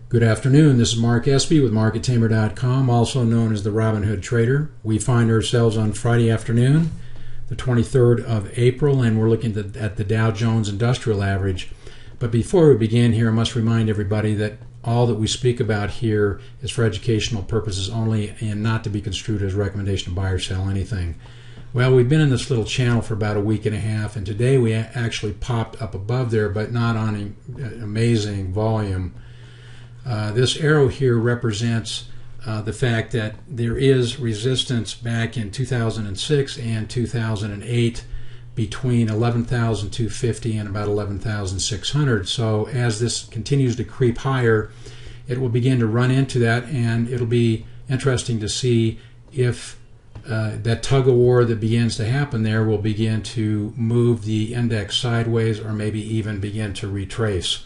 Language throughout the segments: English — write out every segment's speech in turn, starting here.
Good afternoon, this is Mark Espy with MarketTamer.com, also known as the Robin Hood Trader. We find ourselves on Friday afternoon, the 23rd of April, and we're looking at the Dow Jones Industrial Average. But before we begin here, I must remind everybody that all that we speak about here is for educational purposes only and not to be construed as a recommendation to buy or sell anything. Well, we've been in this little channel for about a week and a half, and today we actually popped up above there, but not on an amazing volume. This arrow here represents the fact that there is resistance back in 2006 and 2008 between 11,250 and about 11,600. So as this continues to creep higher, it will begin to run into that, and it'll be interesting to see if that tug of war that begins to happen there will begin to move the index sideways or maybe even begin to retrace.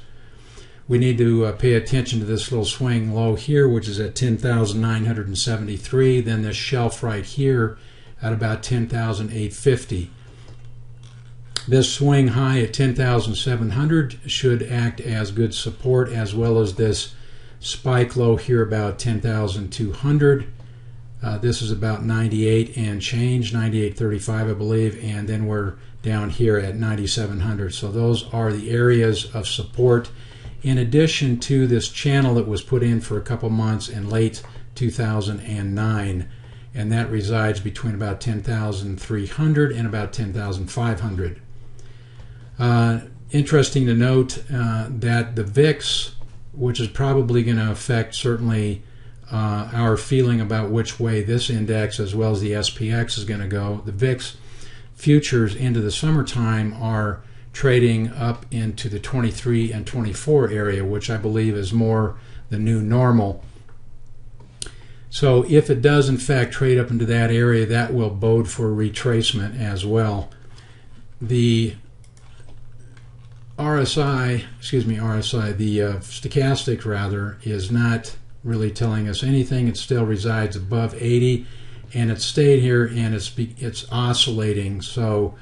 We need to pay attention to this little swing low here, which is at 10,973, then this shelf right here at about 10,850. This swing high at 10,700 should act as good support, as well as this spike low here about 10,200. This is about 98 and change, 98.35 I believe, and then we're down here at 9,700. So those are the areas of support, in addition to this channel that was put in for a couple months in late 2009, and that resides between about 10,300 and about 10,500. Interesting to note that the VIX, which is probably going to affect certainly our feeling about which way this index as well as the SPX is going to go, the VIX futures into the summertime are trading up into the 23 and 24 area, which I believe is more the new normal. So if it does in fact trade up into that area, that will bode for retracement as well. The the stochastic rather, is not really telling us anything. It still resides above 80, and it's stayed here and it's oscillating. So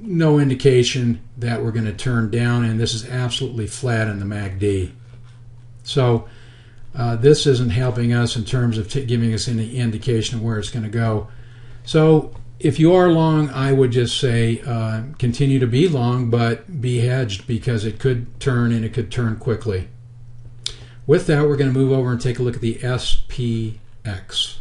no indication that we're going to turn down, and this is absolutely flat in the MACD. So this isn't helping us in terms of giving us any indication of where it's going to go. So if you are long, I would just say continue to be long, but be hedged, because it could turn, and it could turn quickly. With that, we're going to move over and take a look at the SPX.